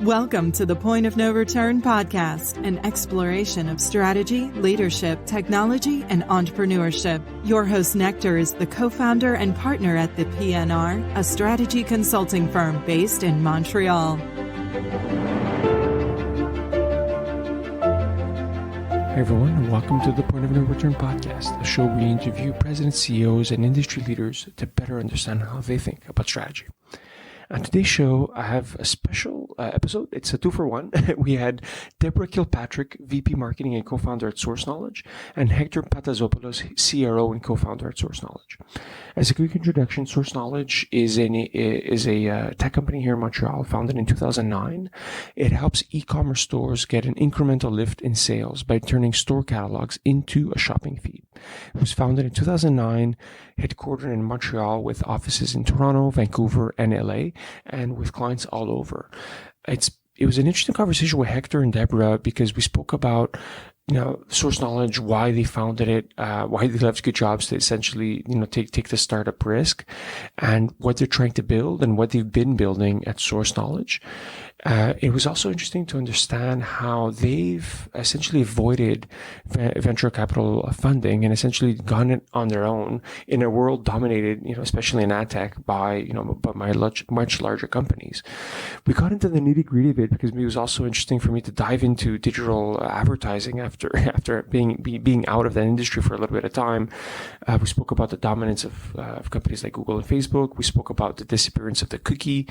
Welcome to the Point of No Return podcast, an exploration of strategy, leadership, technology, and entrepreneurship. Your host, Hector, is the co-founder and partner at the PNR, a strategy consulting firm based in Montreal. Hey everyone, and welcome to the Point of No Return podcast, a show where we interview presidents, CEOs, and industry leaders to better understand how they think about strategy. On today's show, I have a special episode. It's a 2-for-1. We had Deborah Kilpatrick, VP Marketing and co-founder at SourceKnowledge, and Hector Pantazopoulos, CRO and co-founder at SourceKnowledge. As a quick introduction, SourceKnowledge is a tech company here in Montreal, founded in 2009. It helps e-commerce stores get an incremental lift in sales by turning store catalogs into a shopping feed. It was founded in 2009, headquartered in Montreal with offices in Toronto, Vancouver, and LA, and with clients all over. It was an interesting conversation with Hector and Deborah because we spoke about, SourceKnowledge, why they founded it, why they left good jobs to essentially, take the startup risk, and what they're trying to build and what they've been building at SourceKnowledge. It was also interesting to understand how they've essentially avoided venture capital funding and essentially gone it on their own in a world dominated, especially in Adtech by much larger companies. We got into the nitty gritty of it because it was also interesting for me to dive into digital advertising after being out of that industry for a little bit of time. We spoke about the dominance of companies like Google and Facebook. We spoke about the disappearance of the cookie,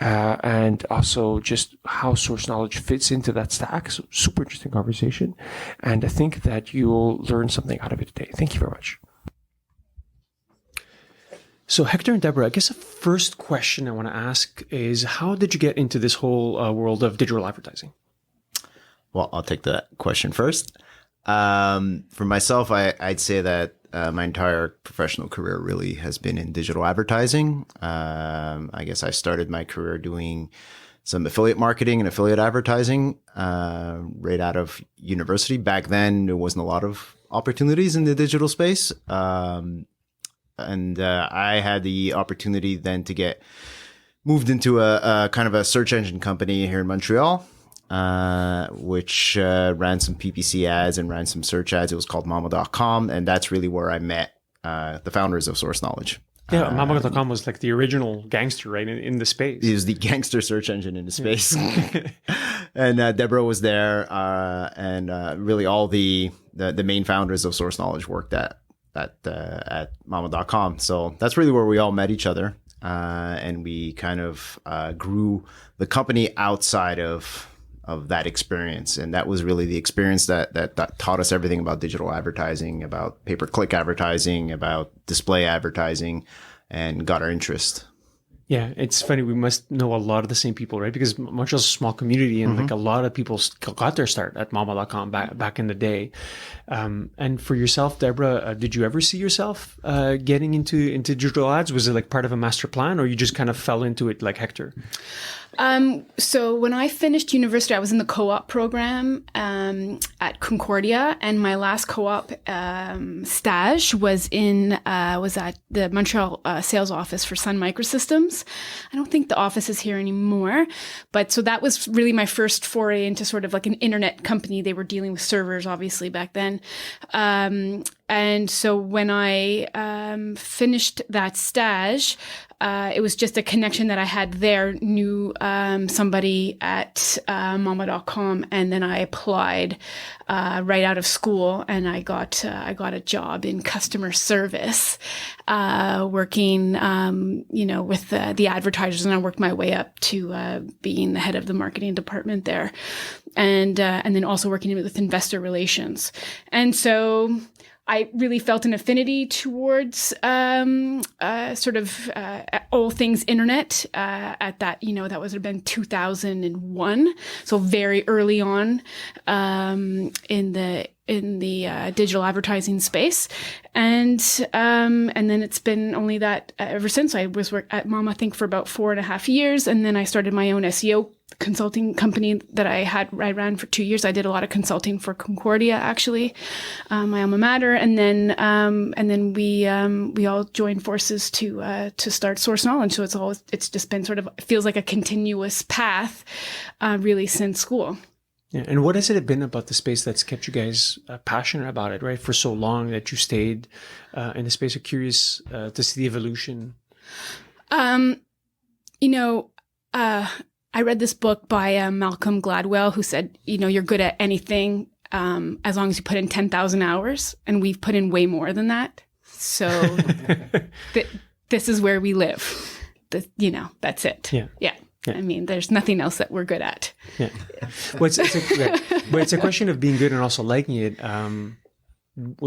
and also just how SourceKnowledge fits into that stack. So super interesting conversation. And I think that you'll learn something out of it today. Thank you very much. So Hector and Deborah, I guess the first question I want to ask is, how did you get into this whole world of digital advertising? Well, I'll take that question first. For myself, I'd say that my entire professional career really has been in digital advertising. I guess I started my career doing some affiliate marketing and affiliate advertising right out of university. Back then, there wasn't a lot of opportunities in the digital space. And I had the opportunity then to get moved into a kind of a search engine company here in Montreal, which ran some PPC ads and ran some search ads. It was called Mama.com. And that's really where I met the founders of SourceKnowledge. Yeah, Mama.com was like the original gangster, right, in the space. It was the gangster search engine in the space. And Deborah was there, and really all the main founders of SourceKnowledge worked at Mama.com. So that's really where we all met each other, and we kind of grew the company outside of that experience. And that was really the experience that taught us everything about digital advertising, about pay-per-click advertising, about display advertising, and got our interest. Yeah, it's funny. We must know a lot of the same people, right? Because Montreal's a small community, and like a lot of people got their start at Mama.com back in the day. And for yourself, Deborah, did you ever see yourself getting into digital ads? Was it like part of a master plan, or you just kind of fell into it like Hector? So when I finished university, I was in the co-op program at Concordia, and my last co-op stage was at the Montreal sales office for Sun Microsystems. I don't think the office is here anymore, but so that was really my first foray into sort of like an internet company. They were dealing with servers, obviously, back then. And so when I finished that stage, it was just a connection that I had there, knew somebody at Mama.com, and then I applied right out of school, and I got a job in customer service, working with the advertisers, and I worked my way up to being the head of the marketing department there, and then also working with investor relations, and so I really felt an affinity towards all things internet at that, that would have been 2001. So very early on in the digital advertising space. And then it's been only that ever since. I was at Mom, I think, for about 4.5 years. And then I started my own SEO consulting company that I ran for 2 years. I did a lot of consulting for Concordia, actually, my alma mater, and then we all joined forces to start SourceKnowledge. So it's just been sort of, it feels like a continuous path, really, since school. Yeah. And what has it been about the space that's kept you guys passionate about it, right, for so long, that you stayed in the space? I'm curious to see the evolution. I read this book by Malcolm Gladwell, who said, you're good at anything as long as you put in 10,000 hours. And we've put in way more than that. So this is where we live. That's it. Yeah. Yeah. I mean, there's nothing else that we're good at. Yeah. Well, it's a question of being good and also liking it.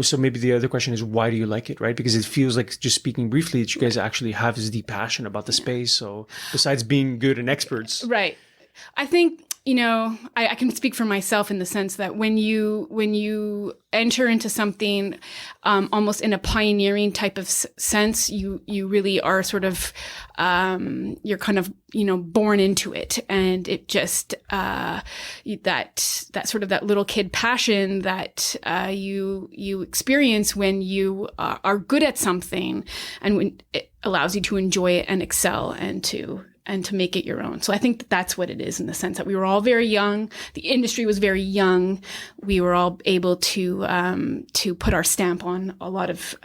So maybe the other question is, why do you like it, right? Because it feels like, just speaking briefly, that you guys actually have this deep passion about the space. So besides being good and experts. Right. I think, I can speak for myself in the sense that when you enter into something almost in a pioneering type of sense, you really are sort of, you're kind of, born into it. And it just, that sort of that little kid passion that you experience when you are good at something, and when it allows you to enjoy it and excel and to make it your own. So I think that's what it is, in the sense that we were all very young. The industry was very young. We were all able to put our stamp on a lot of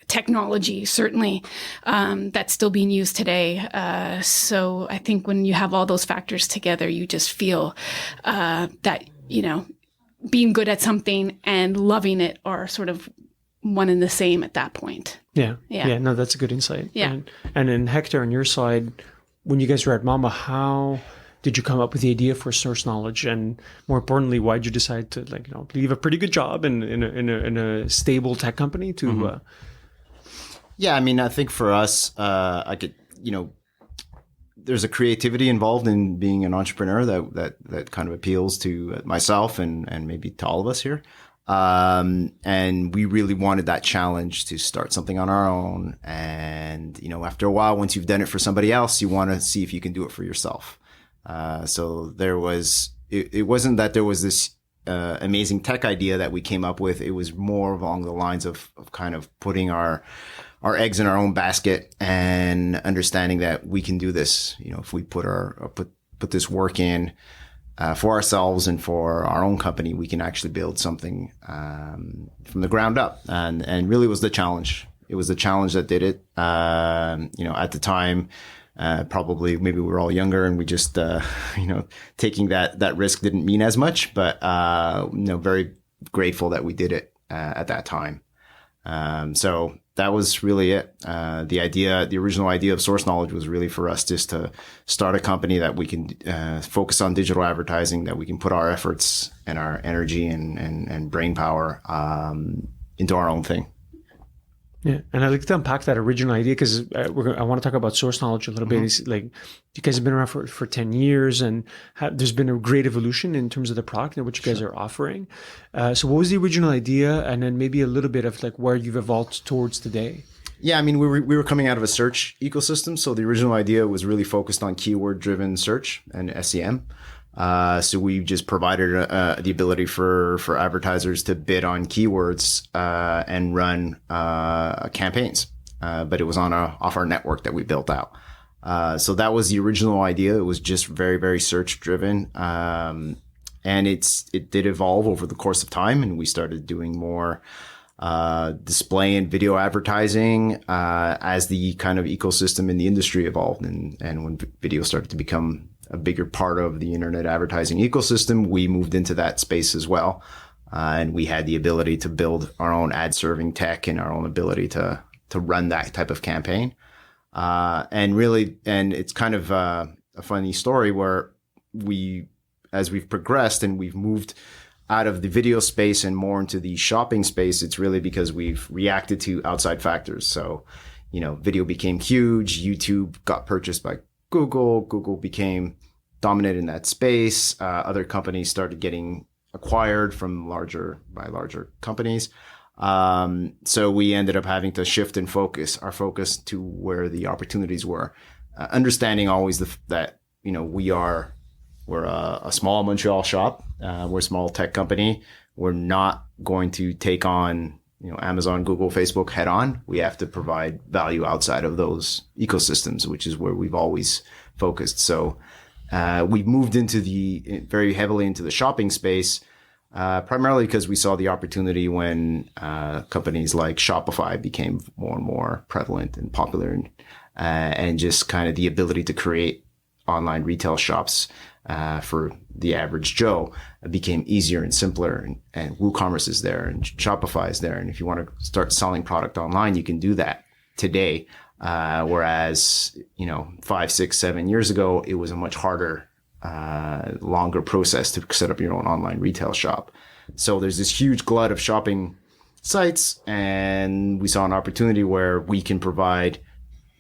technology, certainly, that's still being used today. So I think when you have all those factors together, you just feel that, being good at something and loving it are sort of one and the same at that point. Yeah. No, that's a good insight. Yeah. And then Hector, on your side, when you guys were at Mama, how did you come up with the idea for SourceKnowledge? And more importantly, why did you decide to leave a pretty good job in a stable tech company to? Mm-hmm. Yeah, I mean, I think for us, there's a creativity involved in being an entrepreneur that kind of appeals to myself and maybe to all of us here. And we really wanted that challenge to start something on our own. And, after a while, once you've done it for somebody else, you want to see if you can do it for yourself. So it wasn't that there was this amazing tech idea that we came up with. It was more along the lines of kind of putting our eggs in our own basket and understanding that we can do this. If we put this work in, for ourselves and for our own company, we can actually build something from the ground up. And really was the challenge. It was the challenge that did it. At the time, probably maybe we were all younger and we just, taking that risk didn't mean as much, but, very grateful that we did it at that time. So that was really it. The original idea of SourceKnowledge was really for us just to start a company that we can focus on digital advertising, that we can put our efforts and our energy and brain power into our own thing. Yeah, and I'd like to unpack that original idea, because I want to talk about SourceKnowledge a little bit. It's like, you guys have been around for 10 years, and there's been a great evolution in terms of the product and what you guys are offering. So what was the original idea, and then maybe a little bit of like where you've evolved towards today? Yeah, I mean, we were coming out of a search ecosystem, so the original idea was really focused on keyword-driven search and SEM. So we just provided the ability for advertisers to bid on keywords and run campaigns, but it was off our network that we built out. So that was the original idea. It was just very, very search driven, and it did evolve over the course of time, and we started doing more display and video advertising as the kind of ecosystem in the industry evolved, and when video started to become a bigger part of the internet advertising ecosystem, we moved into that space as well. And we had the ability to build our own ad serving tech and our own ability to run that type of campaign. And it's kind of a funny story where as we've progressed and we've moved out of the video space and more into the shopping space, it's really because we've reacted to outside factors. So, video became huge. YouTube got purchased by Google. Google became dominant in that space. Other companies started getting acquired by larger companies. So we ended up having to shift and focus to where the opportunities were, understanding always that we are we're a small Montreal shop. We're a small tech company. We're not going to take on, Amazon, Google, Facebook head on. We have to provide value outside of those ecosystems, which is where we've always focused. So we've moved very heavily into the shopping space, primarily because we saw the opportunity when companies like Shopify became more and more prevalent and popular, and just kind of the ability to create online retail shops for the average Joe became easier and simpler, and WooCommerce is there and Shopify is there. And if you want to start selling product online, you can do that today. Whereas, 5, 6, 7 years ago, it was a much harder, longer process to set up your own online retail shop. So there's this huge glut of shopping sites, and we saw an opportunity where we can provide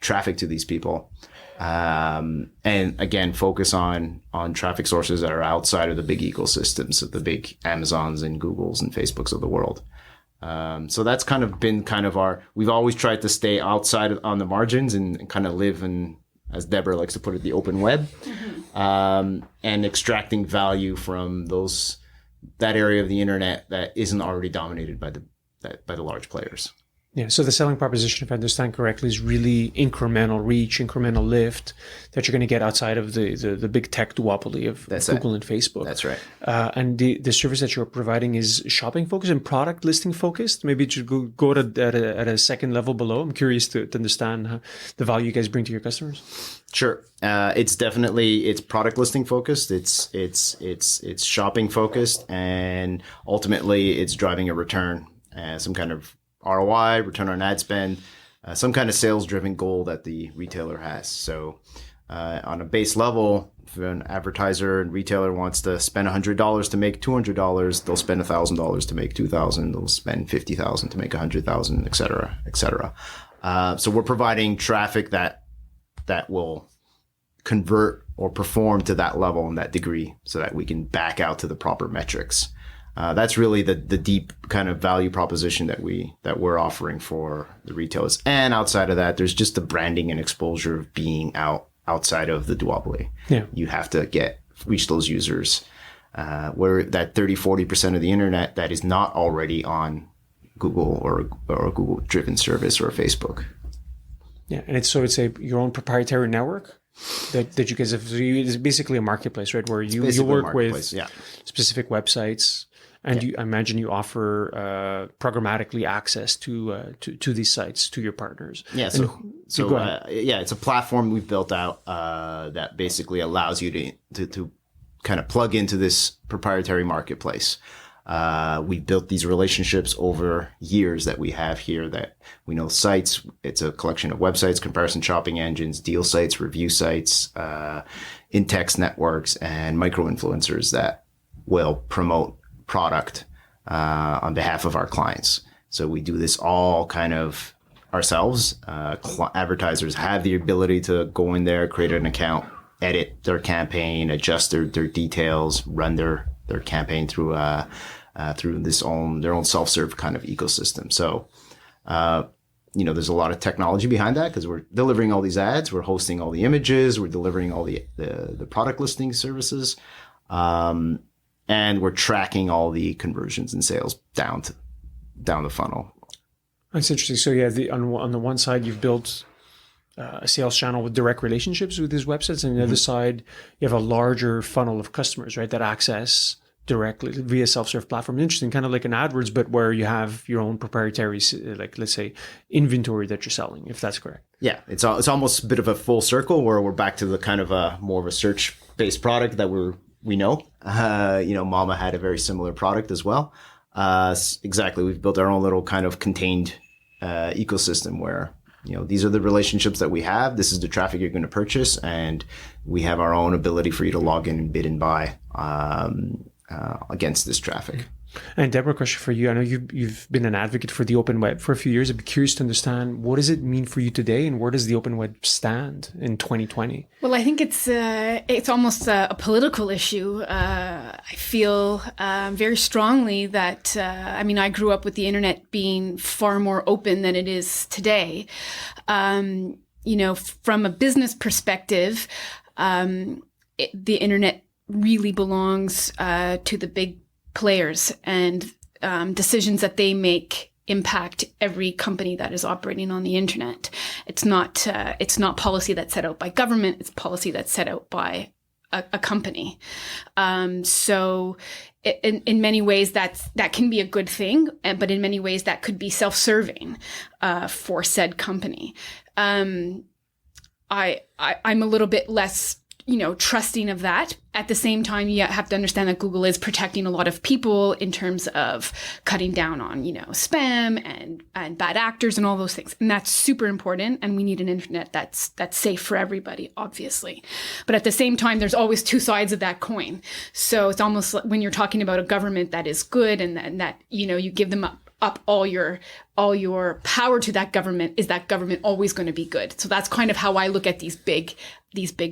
traffic to these people. And again, focus on traffic sources that are outside of the big ecosystems of the big Amazons and Googles and Facebooks of the world. So that's been we've always tried to stay outside on the margins and kind of live in, as Deborah likes to put it, the open web, and extracting value from that area of the internet that isn't already dominated by the large players. Yeah, so the selling proposition, if I understand correctly, is really incremental reach, incremental lift that you're going to get outside of the big tech duopoly of Google and Facebook. That's right. And the service that you're providing is shopping focused and product listing focused. Maybe you go at a second level below. I'm curious to understand the value you guys bring to your customers. Sure. It's product listing focused. It's shopping focused, and ultimately it's driving a return, some kind of ROI, return on ad spend, some kind of sales driven goal that the retailer has. So on a base level, if an advertiser and retailer wants to spend $100 to make $200, they'll spend $1,000 to make $2,000. They'll spend $50,000 to make $100,000, et cetera, et cetera. So we're providing traffic that will convert or perform to that level and that degree, so that we can back out to the proper metrics. That's really the deep kind of value proposition that we're offering for the retailers. And outside of that, there's just the branding and exposure of being outside of the duopoly. Yeah. You have to reach those users, where that 30-40% of the internet that is not already on Google or a Google driven service or Facebook. Yeah, and it's your own proprietary network that you guys have. It's basically a marketplace, right? Where you work with specific websites. And I imagine you offer programmatically access to these sites, to your partners. Yeah. It's a platform we've built out that basically allows you to kind of plug into this proprietary marketplace. We've built these relationships over years that we have here, that we know sites. It's a collection of websites, comparison shopping engines, deal sites, review sites, in-text networks, and micro-influencers that will promote product on behalf of our clients. So we do this all kind of ourselves. Advertisers have the ability to go in there, create an account, edit their campaign, adjust their details, run their campaign through their own self-serve kind of ecosystem. So there's a lot of technology behind that, because we're delivering all these ads, we're hosting all the images, we're delivering all the product listing services. And we're tracking all the conversions and sales down the funnel. That's interesting. So on the one side, you've built a sales channel with direct relationships with these websites, and on the other side, you have a larger funnel of customers, right, that access directly via self-serve platform. Interesting, kind of like an AdWords, but where you have your own proprietary, like, let's say, inventory that you're selling, if that's correct. Yeah, it's almost a bit of a full circle, where we're back to the kind of more of a search-based product that we know. Mama had a very similar product as well. Exactly. We've built our own little kind of contained ecosystem where, these are the relationships that we have. This is the traffic you're going to purchase. And we have our own ability for you to log in and bid and buy against this traffic. And Deborah, question for you. I know you've been an advocate for the open web for a few years. I'd be curious to understand, what does it mean for you today, and where does the open web stand in 2020? Well, I think it's almost a political issue. I feel very strongly that, I grew up with the internet being far more open than it is today. From a business perspective, the internet really belongs to the big players, and decisions that they make impact every company that is operating on the internet. It's not policy that's set out by government. It's policy that's set out by a company. So in many ways that can be a good thing, but in many ways that could be self-serving for said company. I'm a little bit less trusting of that. At the same time, you have to understand that Google is protecting a lot of people in terms of cutting down on, spam and bad actors and all those things. And that's super important. And we need an internet that's safe for everybody, obviously. But at the same time, there's always two sides of that coin. So it's almost like when you're talking about a government that is good and that, you give them up all your power to that government, is that government always going to be good? So that's kind of how I look at these big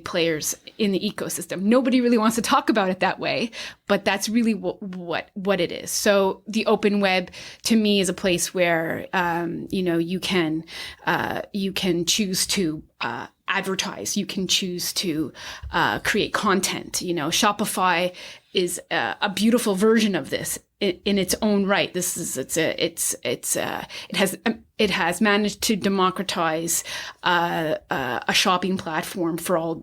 players in the ecosystem. Nobody really wants to talk about it that way, but that's really what it is. So the open web to me is a place where you can choose to advertise, you can choose to create content. Shopify is a beautiful version of this in its own right. It has managed to democratize a shopping platform for all,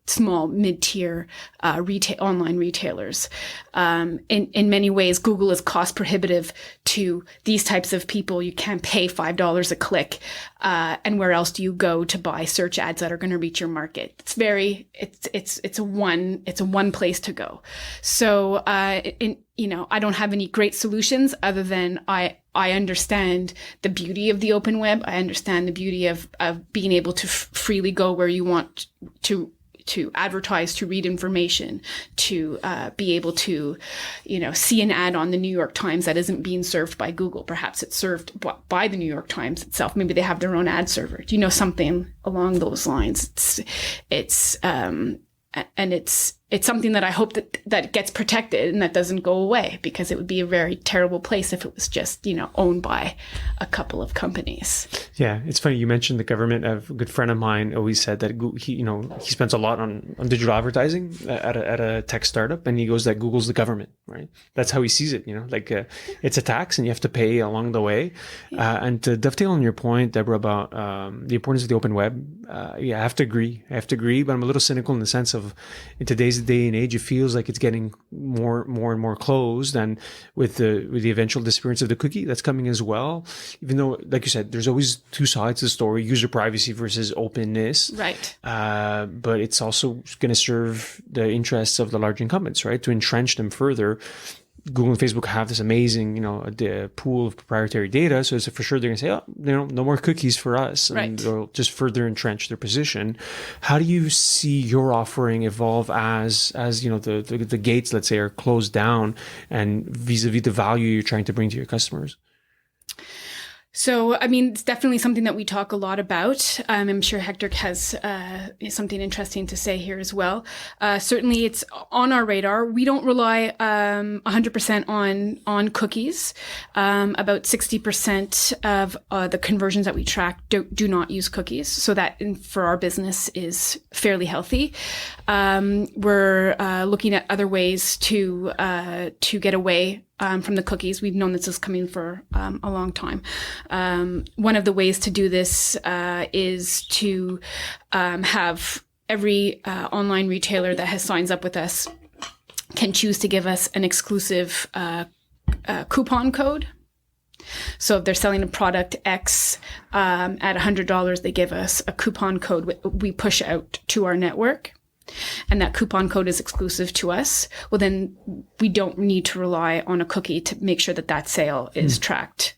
small mid-tier online retailers. In many ways, Google is cost prohibitive to these types of people. You can't pay $5 a click, and where else do you go to buy search ads that are going to reach your market? It's a one place to go. So I don't have any great solutions other than I understand the beauty of the open web. I understand the beauty of being able to freely go where you want to advertise, to read information, to be able to, see an ad on the New York Times that isn't being served by Google. Perhaps it's served by the New York Times itself. Maybe they have their own ad server. Something along those lines. It's something that I hope that gets protected and that doesn't go away, because it would be a very terrible place if it was just, owned by a couple of companies. Yeah, it's funny you mentioned the government. A good friend of mine always said that he spends a lot on digital advertising at a tech startup, and he goes that Google's the government, right? That's how he sees it. It's a tax and you have to pay along the way. Yeah. And to dovetail on your point, Deborah, about the importance of the open web, I have to agree. But I'm a little cynical in the sense of, in today's day and age, it feels like it's getting more and more closed, and with the eventual disappearance of the cookie that's coming as well. Even though, like you said, there's always two sides to the story: user privacy versus openness. Right. But it's also going to serve the interests of the large incumbents, right? To entrench them further. Google and Facebook have this amazing, pool of proprietary data. So it's for sure they're going to say, no more cookies for us. And they'll just further entrench their position. How do you see your offering evolve as the gates, let's say, are closed down, and vis-a-vis the value you're trying to bring to your customers? So, it's definitely something that we talk a lot about. I'm sure Hector has something interesting to say here as well. Certainly, it's on our radar. We don't rely 100% on cookies. About 60% of the conversions that we track do not use cookies. So that, for our business, is fairly healthy. We're looking at other ways to get away from the cookies. We've known this is coming for a long time. One of the ways to do this is to have every online retailer that signs up with us can choose to give us an exclusive coupon code. So if they're selling a product X at $100, they give us a coupon code we push out to our network. And that coupon code is exclusive to us. Well, then we don't need to rely on a cookie to make sure that sale is tracked.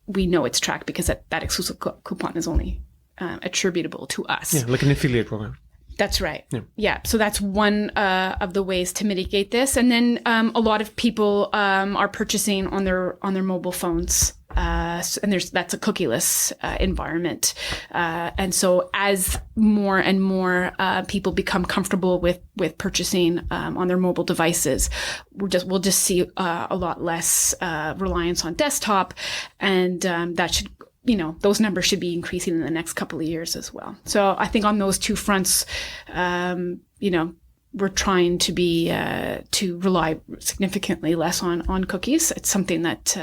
We know it's tracked because that exclusive coupon is only attributable to us. Yeah, like an affiliate program. That's right. Yeah. So that's one of the ways to mitigate this. And then a lot of people are purchasing on their mobile phones. And that's a cookieless environment. And so as more and more people become comfortable with purchasing on their mobile devices, we'll just see a lot less reliance on desktop, and that should, those numbers should be increasing in the next couple of years as well. So I think on those two fronts, we're trying to be to rely significantly less on cookies. It's something that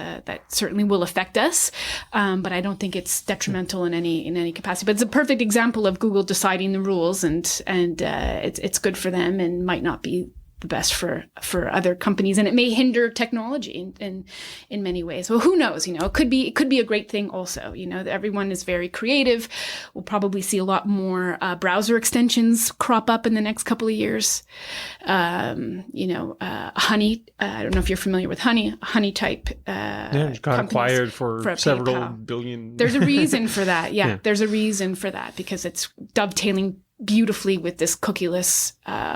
certainly will affect us, but I don't think it's detrimental in any capacity. But it's a perfect example of Google deciding the rules, and it's good for them and might not be the best for other companies, and it may hinder technology in many ways. Well, who knows? It could be a great thing also. Everyone is very creative. We'll probably see a lot more browser extensions crop up in the next couple of years. Honey, I don't know if you're familiar with Honey type. It got acquired for several PayPal. Billion. There's a reason for that. Yeah, there's a reason for that because it's dovetailing beautifully with this cookieless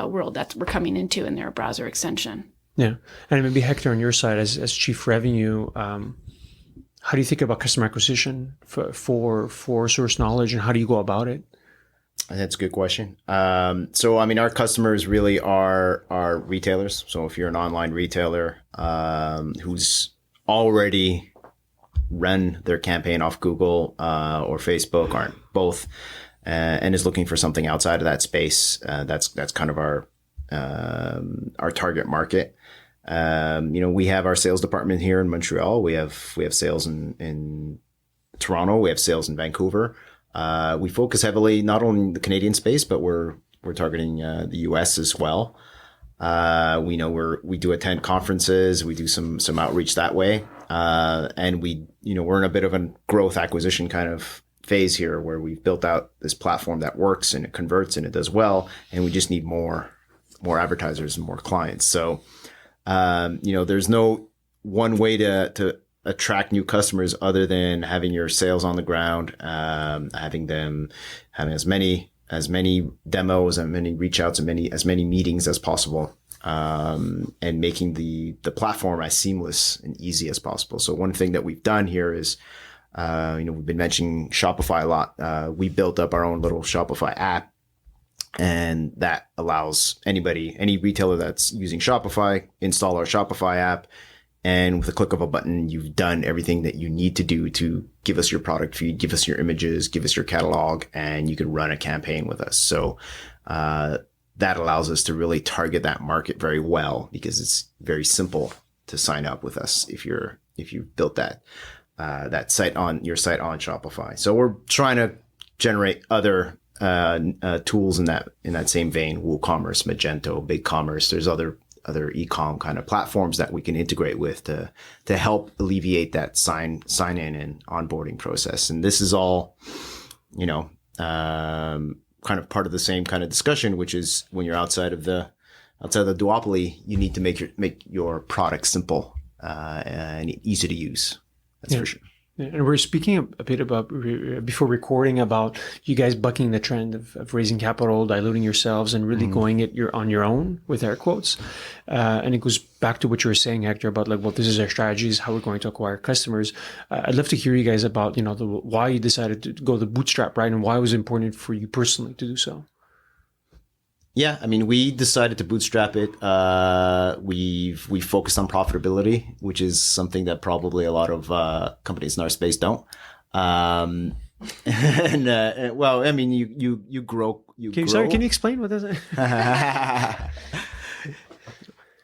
world that we're coming into in their browser extension. Yeah. And maybe Hector, on your side as chief revenue, how do you think about customer acquisition for SourceKnowledge, and how do you go about it? That's a good question. So, our customers really are retailers. So if you're an online retailer who's already run their campaign off Google or Facebook or both, and is looking for something outside of that space, that's kind of our target market. We have our sales department here in Montreal. We have sales in Toronto. We have sales in Vancouver. We focus heavily not only in the Canadian space, but we're targeting the US as well. We do attend conferences. We do some outreach that way, and we're in a bit of a growth acquisition kind of phase here where we've built out this platform that works and it converts and it does well, and we just need more advertisers and more clients. So, there's no one way to attract new customers other than having your sales on the ground, having as many demos and many reach outs and as many meetings as possible, and making the platform as seamless and easy as possible. So one thing that we've done here is, we've been mentioning Shopify a lot. We built up our own little Shopify app, and that allows any retailer that's using Shopify, install our Shopify app. And with a click of a button, you've done everything that you need to do to give us your product feed, give us your images, give us your catalog, and you can run a campaign with us. So, that allows us to really target that market very well because it's very simple to sign up with us if you've built that site on your site on Shopify. So we're trying to generate other tools in that same vein: WooCommerce, Magento, BigCommerce. There's other e-com kind of platforms that we can integrate with to help alleviate that sign in and onboarding process. And this is all, kind of part of the same kind of discussion, which is when you're outside of the duopoly, you need to make your product simple and easy to use. That's for sure. And we're speaking a bit about, before recording, about you guys bucking the trend of raising capital, diluting yourselves, and really going on your own, with air quotes. And it goes back to what you were saying, Hector, about this is our strategy, is how we're going to acquire customers. I'd love to hear you guys about, why you decided to go the bootstrap route and why it was important for you personally to do so. Yeah, we decided to bootstrap it. We focused on profitability, which is something that probably a lot of companies in our space don't. You grow. Sorry, can you explain what that is?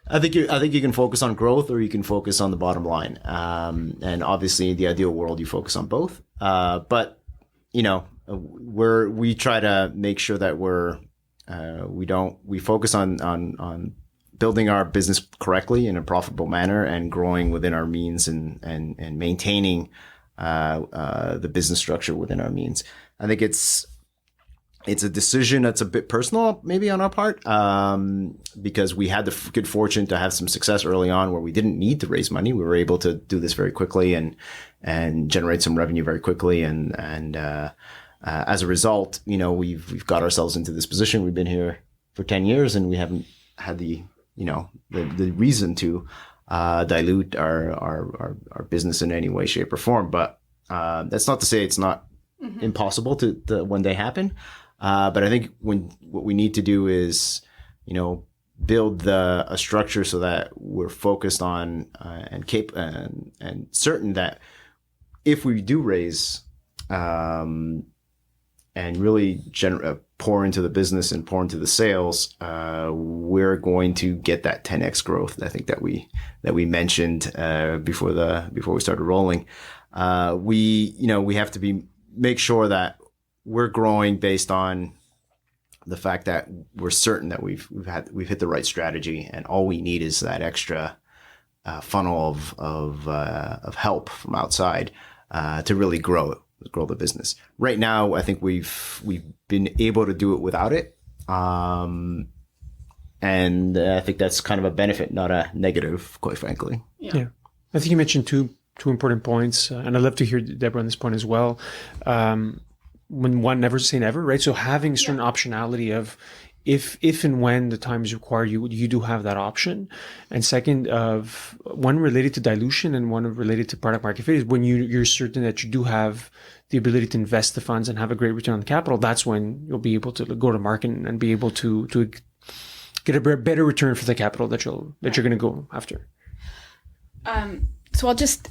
I think you can focus on growth or you can focus on the bottom line. And obviously, in the ideal world, you focus on both. But we try to make sure that we focus on building our business correctly in a profitable manner and growing within our means and maintaining the business structure within our means. I think it's a decision that's a bit personal, maybe on our part, because we had the good fortune to have some success early on where we didn't need to raise money. We were able to do this very quickly and generate some revenue very quickly. As a result, we've got ourselves into this position. We've been here for 10 years and we haven't had the reason to dilute our business in any way, shape, or form. But that's not to say it's not impossible to one day happen. But I think what we need to do is, build a structure so that we're focused on and certain that if we do raise and really pour into the business and pour into the sales, we're going to get that 10x growth. I think that we mentioned before we started rolling. We have to make sure that we're growing based on the fact that we're certain that we've hit the right strategy, and all we need is that extra funnel of help from outside to really grow the business. Right now, I think we've been able to do it without it, and I think that's kind of a benefit, not a negative, quite frankly. Yeah. I think you mentioned two important points, and I'd love to hear Deborah on this point as well. When one never say never, right? So having certain optionality of if and when the time is required, you do have that option. And second, of one related to dilution and one related to product market fit, is when you're certain that you do have the ability to invest the funds and have a great return on capital. That's when you'll be able to go to market and be able to get a better return for the capital that you're going to go after. So I'll just.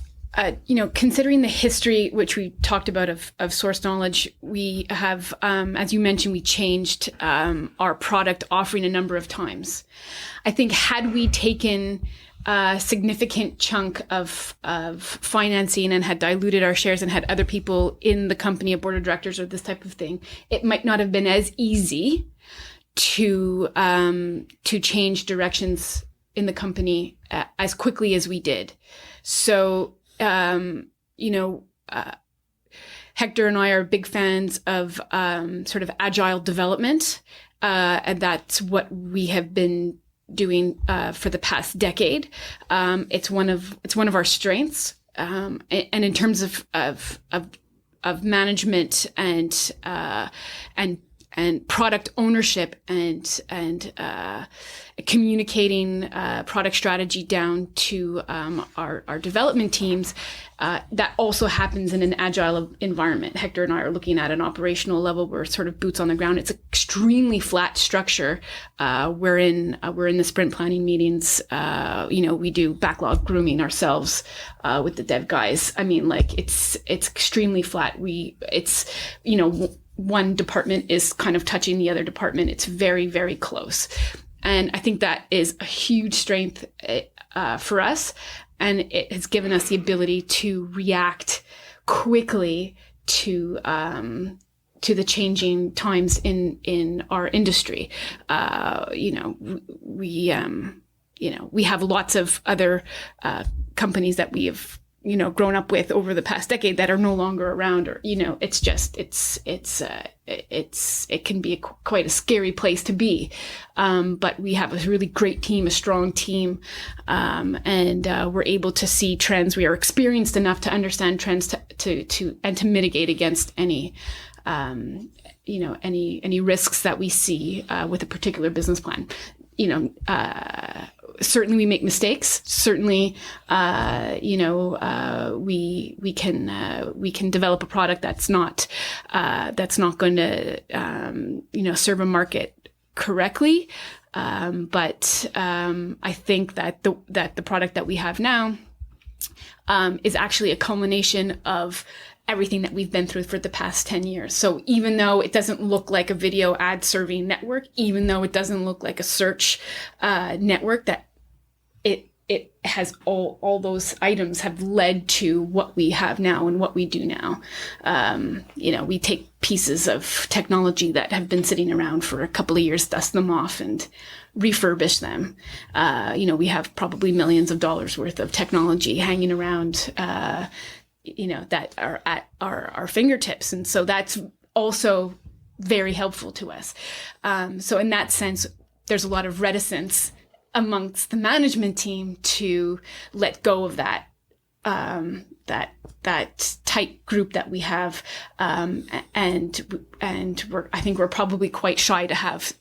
Considering the history, which we talked about of SourceKnowledge, we have, as you mentioned, we changed our product offering a number of times. I think had we taken a significant chunk of financing and had diluted our shares and had other people in the company, a board of directors or this type of thing, it might not have been as easy to change directions in the company as quickly as we did. So, Hector and I are big fans of sort of agile development, and that's what we have been doing for the past decade. It's one of our strengths, and in terms of management and product ownership and communicating product strategy down to our development teams, that also happens in an agile environment. Hector and I are looking at an operational level. We're sort of boots on the ground. It's an extremely flat structure. We're in the sprint planning meetings. We do backlog grooming ourselves with the dev guys. I mean, like it's extremely flat. One department is kind of touching the other department. It's very, very close. And I think that is a huge strength for us. And it has given us the ability to react quickly to the changing times in our industry. We have lots of other companies that we have grown up with over the past decade that are no longer around, or it can be quite a scary place to be, but we have a really great team, a strong team, and we're able to see trends. We are experienced enough to understand trends to mitigate against any risks that we see with a particular business plan. Certainly we make mistakes. Certainly, we can develop a product that's not going to serve a market correctly. But I think that the product that we have now is actually a culmination of everything that we've been through for the past 10 years. So even though it doesn't look like a video ad serving network, even though it doesn't look like a search network, that it has all those items have led to what we have now and what we do now. We take pieces of technology that have been sitting around for a couple of years, dust them off and refurbish them. We have probably millions of dollars worth of technology hanging around, that are at our fingertips. And so that's also very helpful to us. So in that sense, there's a lot of reticence amongst the management team to let go of that tight group that we have. And I think we're probably quite shy to have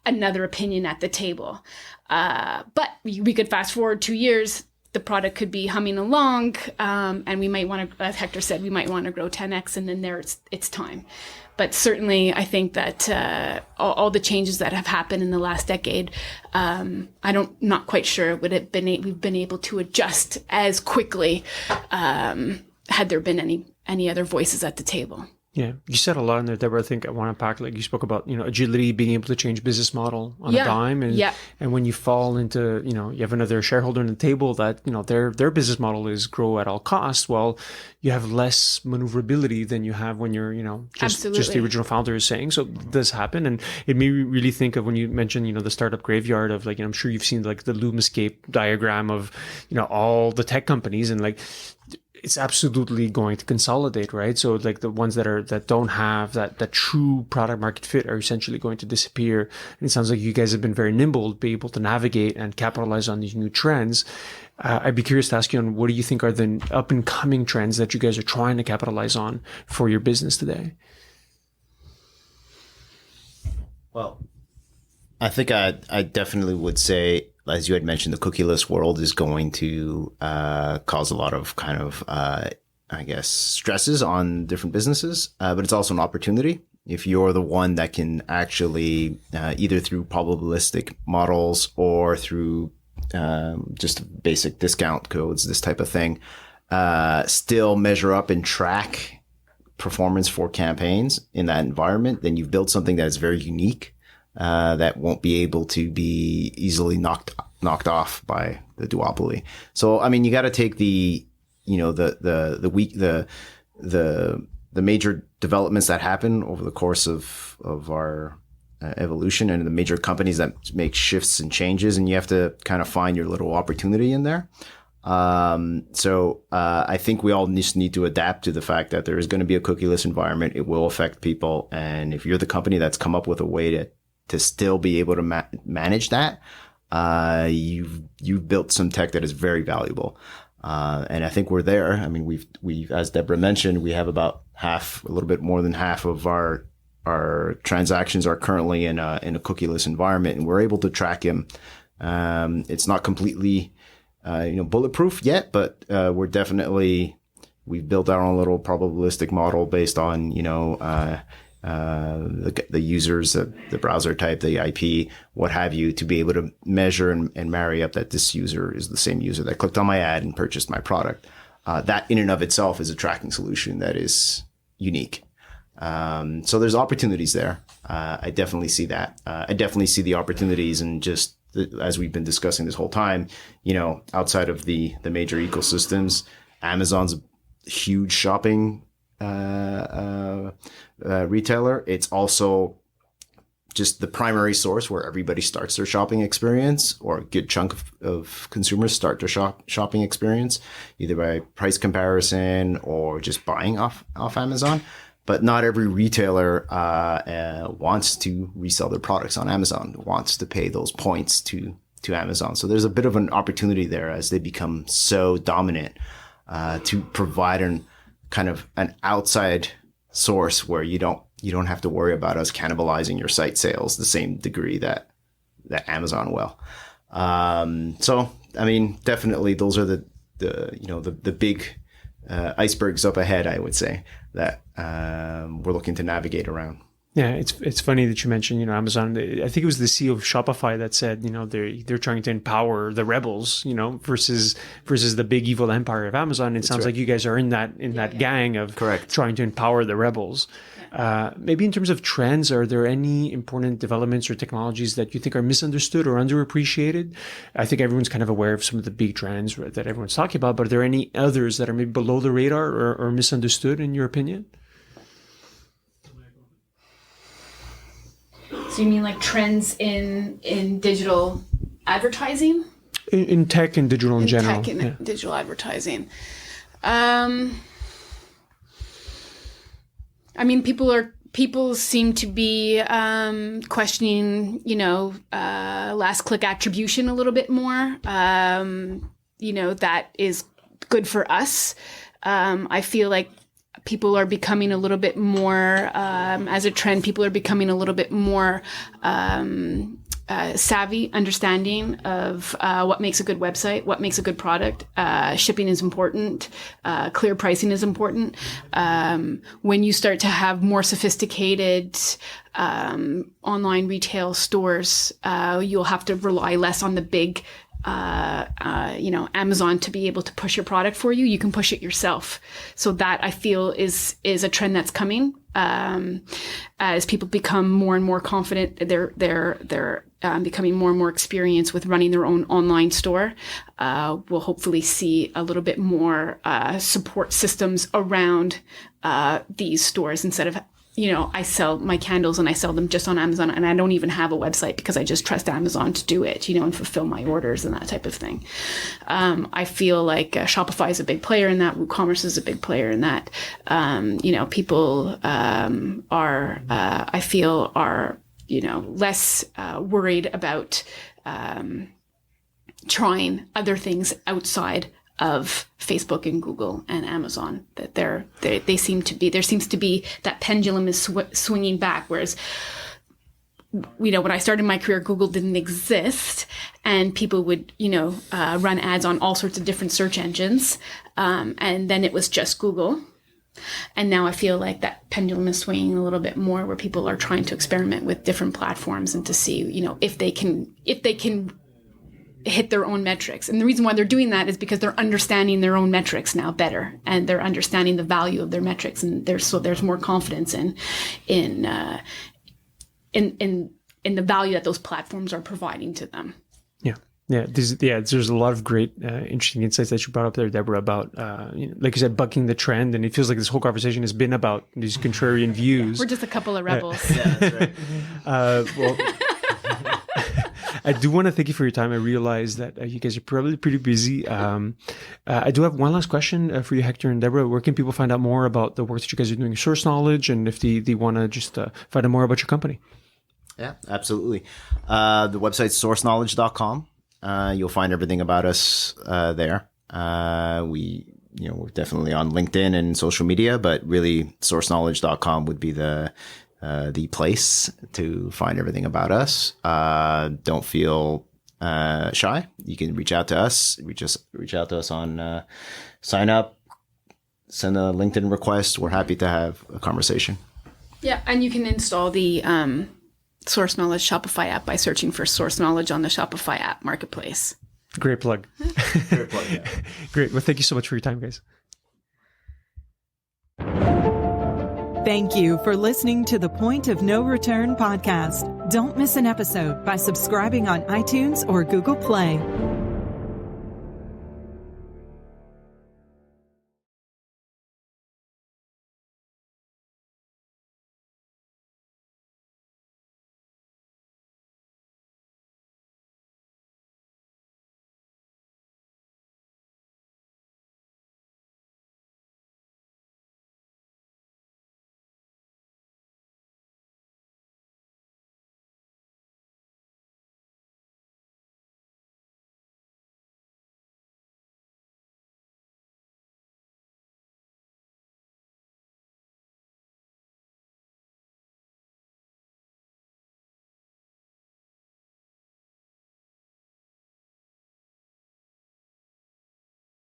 another opinion at the table. But we could fast forward 2 years, the product could be humming along, and we might want to, as Hector said, we might want to grow 10x, and then it's time. But certainly, I think that all the changes that have happened in the last decade, not quite sure we've been able to adjust as quickly had there been any other voices at the table. Yeah, you said a lot in there, Deborah. I think I want to unpack, like you spoke about, agility, being able to change business model on a dime. And when you fall into, you have another shareholder on the table that, their business model is grow at all costs. Well, you have less maneuverability than you have when you're, just the original founder is saying. So this happen. And it made me really think of when you mentioned, the startup graveyard of like, I'm sure you've seen like the Loomscape diagram of, all the tech companies, and like, it's absolutely going to consolidate, right? So like the ones that don't have that true product market fit are essentially going to disappear. And it sounds like you guys have been very nimble to be able to navigate and capitalize on these new trends. I'd be curious to ask you on what do you think are the up and coming trends that you guys are trying to capitalize on for your business today? Well, I think I definitely would say, as you had mentioned, the cookieless world is going to cause a lot of kind of, stresses on different businesses, but it's also an opportunity. If you're the one that can actually, either through probabilistic models or through just basic discount codes, this type of thing, still measure up and track performance for campaigns in that environment, then you've built something that is very unique. That won't be able to be easily knocked off by the duopoly. So, I mean, you got to take the major developments that happen over the course of our evolution, and the major companies that make shifts and changes, and you have to kind of find your little opportunity in there. So I think we all just need to adapt to the fact that there is going to be a cookieless environment. It will affect people, and if you're the company that's come up with a way to still be able to manage that, you've built some tech that is very valuable. And I think we're there. I mean, we've, as Deborah mentioned, we have about a little bit more than half of our transactions are currently in a cookieless environment, and we're able to track them. It's not completely, bulletproof yet, but, we've built our own little probabilistic model based on, the users, the browser type, the IP, what have you, to be able to measure and marry up that this user is the same user that clicked on my ad and purchased my product. That in and of itself is a tracking solution that is unique. So there's opportunities there. I definitely see that. I definitely see the opportunities, and just as we've been discussing this whole time, outside of the major ecosystems, Amazon's a huge shopping retailer. It's also just the primary source where everybody starts their shopping experience, or a good chunk of consumers start their shopping experience, either by price comparison or just buying off Amazon. But not every retailer wants to resell their products on Amazon, wants to pay those points to Amazon. So there's a bit of an opportunity there as they become so dominant to provide an outside source where you don't have to worry about us cannibalizing your site sales the same degree that Amazon will. So I mean, definitely those are the big icebergs up ahead, I would say, that we're looking to navigate around. Yeah, it's funny that you mentioned, Amazon. I think it was the CEO of Shopify that said, they're trying to empower the rebels, versus the big evil empire of Amazon. It sounds like you guys are in that gang of trying to empower the rebels. Yeah. Maybe in terms of trends, are there any important developments or technologies that you think are misunderstood or underappreciated? I think everyone's kind of aware of some of the big trends that everyone's talking about, but are there any others that are maybe below the radar or misunderstood in your opinion? So you mean like trends in digital advertising? In tech and digital in general. Tech and digital advertising. I mean, people seem to be questioning, last click attribution a little bit more. That is good for us. I feel like people are becoming a little bit more, as a trend, people are becoming a little bit more savvy, understanding of what makes a good website, what makes a good product. Shipping is important. Clear pricing is important. When you start to have more sophisticated online retail stores, you'll have to rely less on the big Amazon to be able to push your product for you. You can push it yourself. So that I feel is a trend that's coming. As people become more and more confident, they're becoming more and more experienced with running their own online store. We'll hopefully see a little bit more support systems around these stores instead of, I sell my candles and I sell them just on Amazon, and I don't even have a website because I just trust Amazon to do it, and fulfill my orders and that type of thing. I feel like Shopify is a big player in that. WooCommerce is a big player in that. People are less worried about trying other things outside of Facebook and Google and Amazon. That there seems to be that pendulum is swinging back. Whereas, when I started my career, Google didn't exist, and people would, run ads on all sorts of different search engines, and then it was just Google. And now I feel like that pendulum is swinging a little bit more, where people are trying to experiment with different platforms and to see, if they can hit their own metrics. And the reason why they're doing that is because they're understanding their own metrics now better, and they're understanding the value of their metrics, and there's more confidence in the value that those platforms are providing to them. There's a lot of great, interesting insights that you brought up there, Deborah, about, like you said, bucking the trend. And it feels like this whole conversation has been about these contrarian views. We're just a couple of rebels. Yeah, that's right. I do want to thank you for your time. I realize that you guys are probably pretty busy. I do have one last question for you, Hector and Deborah. Where can people find out more about the work that you guys are doing in SourceKnowledge, and if they want to just find out more about your company? Yeah, absolutely. The website's sourceknowledge.com. You'll find everything about us there. We're definitely on LinkedIn and social media, but really sourceknowledge.com would be the place to find everything about us. Don't feel shy. You can reach out to us. Reach out to us on sign up, send a LinkedIn request. We're happy to have a conversation. Yeah, and you can install the SourceKnowledge Shopify app by searching for SourceKnowledge on the Shopify app marketplace. Great plug. Great plug, yeah. Great. Well, thank you so much for your time, guys. Thank you for listening to the Point of No Return podcast. Don't miss an episode by subscribing on iTunes or Google Play.